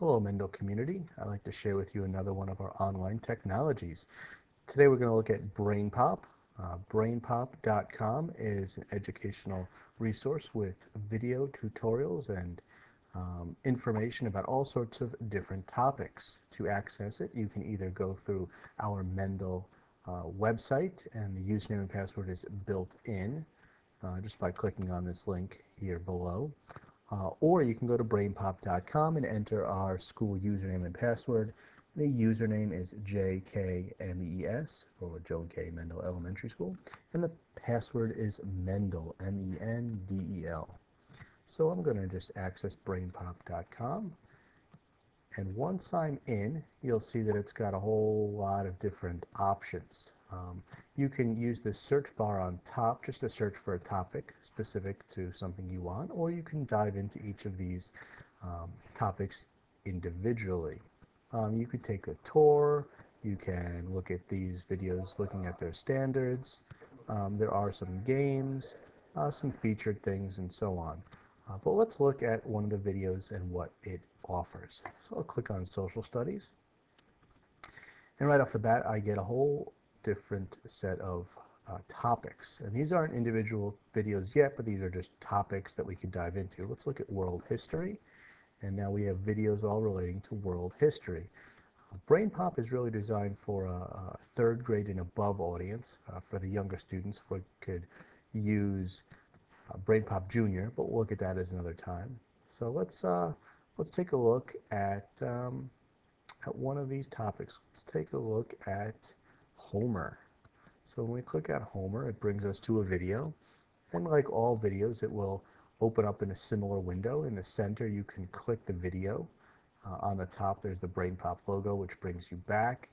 Hello, Mendel community. I'd like to share with you another one of our online technologies. Today we're going to look at BrainPop. BrainPop.com is an educational resource with video tutorials and information about all sorts of different topics. To access it, you can either go through our Mendel website, and the username and password is built in just by clicking on this link here below. Or you can go to brainpop.com and enter our school username and password. The username is JKMES, for Joan K. Mendel Elementary School, and the password is Mendel, Mendel. So I'm going to just access brainpop.com, and once I'm in, you'll see that it's got a whole lot of different options. You can use the search bar on top just to search for a topic specific to something you want, or you can dive into each of these topics individually. You could take a tour, you can look at these videos looking at their standards, there are some games, some featured things, and so on. But let's look at one of the videos and what it offers. So I'll click on Social Studies, and right off the bat I get a whole different set of topics. And these aren't individual videos yet, but these are just topics that we can dive into. Let's look at world history, and now we have videos all relating to world history. BrainPop is really designed for a third grade and above audience. For the younger students, we could use BrainPop Junior, but we'll look at that as another time. So let's take a look at one of these topics. Let's take a look at Homer. So when we click on Homer, it brings us to a video, and like all videos, it will open up in a similar window. In the center, you can click the video. On the top, there's the BrainPop logo, which brings you back,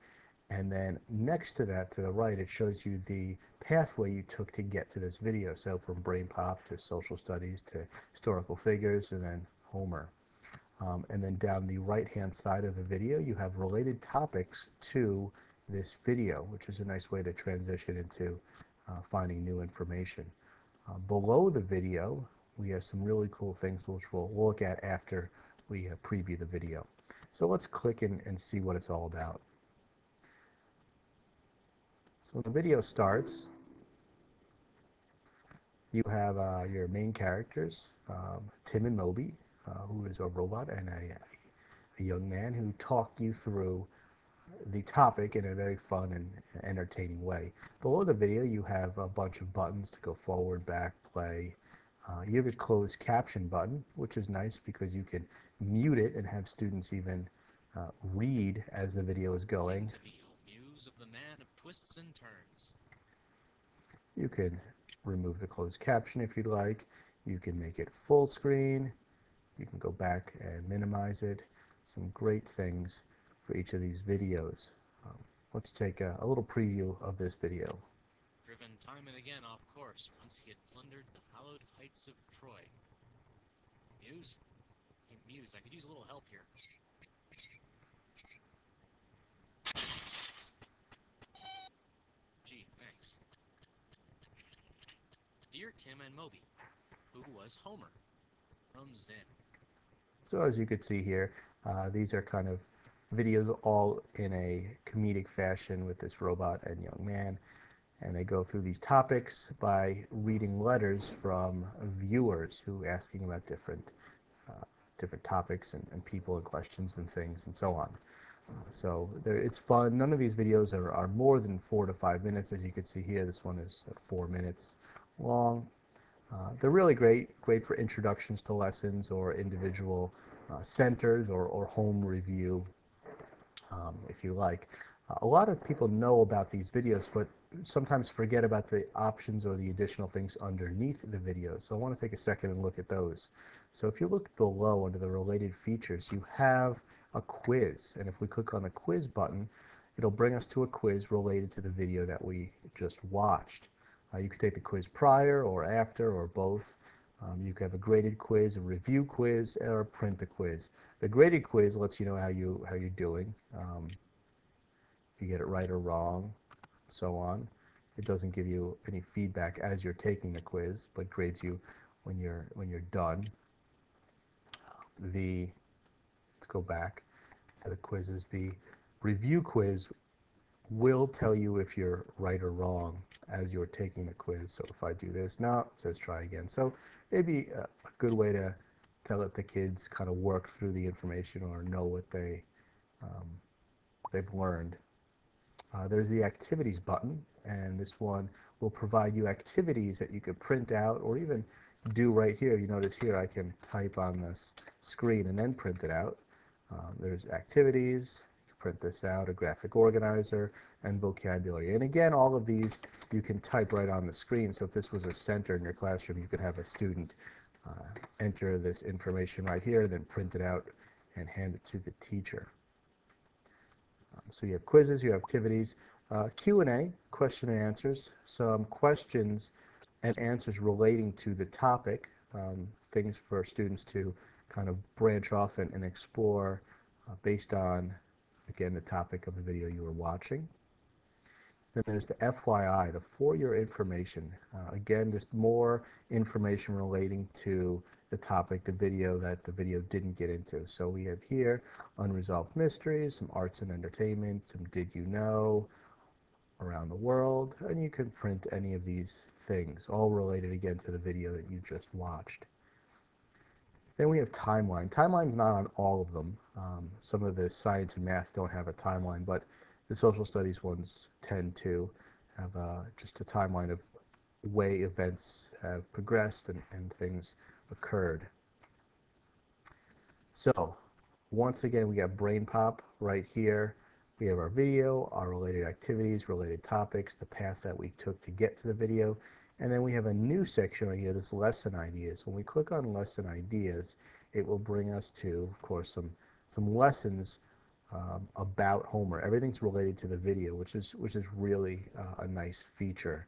and then next to that, to the right, it shows you the pathway you took to get to this video. So from BrainPop to Social Studies to Historical Figures, and then Homer. And then down the right-hand side of the video, you have related topics to this video, which is a nice way to transition into finding new information. Below the video, we have some really cool things which we'll look at after we preview the video. So let's click in and see what it's all about. So when the video starts, you have your main characters, Tim and Moby, who is a robot, and a young man who talk you through the topic in a very fun and entertaining way. Below the video, you have a bunch of buttons to go forward, back, play. You have a closed caption button, which is nice because you can mute it and have students even read as the video is going. Muse of the man of twists and turns. You can remove the closed caption if you'd like. You can make it full screen. You can go back and minimize it. Some great things for each of these videos. Let's take a little preview of this video. Driven time and again off course once he had plundered the hallowed heights of Troy. Muse? Hey, Muse, I could use a little help here. Gee, thanks. Dear Tim and Moby, who was Homer? From Zen. So as you can see here, these are kind of videos all in a comedic fashion with this robot and young man, and they go through these topics by reading letters from viewers who are asking about different topics and people and questions and things and so on. So it's fun. None of these videos are more than 4 to 5 minutes. As you can see here, this one is 4 minutes long. They're really great for introductions to lessons or individual centers or home review, if you like. A lot of people know about these videos, but sometimes forget about the options or the additional things underneath the video. So I want to take a second and look at those. So if you look below under the related features, you have a quiz. And if we click on the quiz button, it'll bring us to a quiz related to the video that we just watched. You could take the quiz prior or after or both. You could have a graded quiz, a review quiz, or print the quiz. The graded quiz lets you know how you're doing, if you get it right or wrong, so on. It doesn't give you any feedback as you're taking the quiz, but grades you when you're done. Let's go back to the quizzes. The review quiz will tell you if you're right or wrong as you're taking the quiz. So if I do this, no, it says try again. So maybe a good way to let the kids kind of work through the information or know what um, they've learned. There's the activities button, and this one will provide you activities that you could print out or even do right here. You notice here I can type on this screen and then print it out. There's activities, you can print this out, a graphic organizer, and vocabulary. And again, all of these you can type right on the screen. So if this was a center in your classroom, you could have a student enter this information right here, then print it out and hand it to the teacher. So you have quizzes, you have activities, Q&A, question and answers, some questions and answers relating to the topic, things for students to kind of branch off and explore based on, again, the topic of the video you were watching. Then there's the FYI, the for your information. Again, just more information relating to the topic, the video that the video didn't get into. So we have here unresolved mysteries, some arts and entertainment, some did you know, around the world, and you can print any of these things, all related again to the video that you just watched. Then we have timeline. Timeline's not on all of them. Some of the science and math don't have a timeline, but the social studies ones tend to have just a timeline of way events have progressed and things occurred. So once again, we got BrainPop right here. We have our video, our related activities, related topics, the path that we took to get to the video, and then we have a new section right here, this lesson ideas. When we click on lesson ideas, it will bring us to, of course, some lessons about Homer. Everything's related to the video, which is really a nice feature.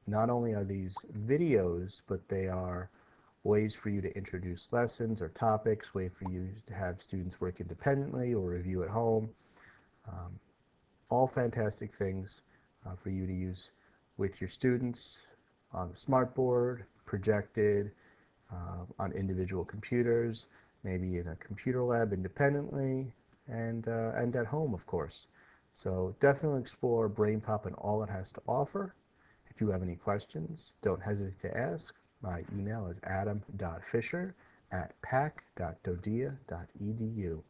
Not only are these videos, but they are ways for you to introduce lessons or topics, way for you to have students work independently or review at home. All fantastic things for you to use with your students on the smartboard, projected, on individual computers, maybe in a computer lab independently, and at home, of course. So definitely explore BrainPop and all it has to offer. If you have any questions, don't hesitate to ask. My email is adam.fisher@pac.dodea.edu.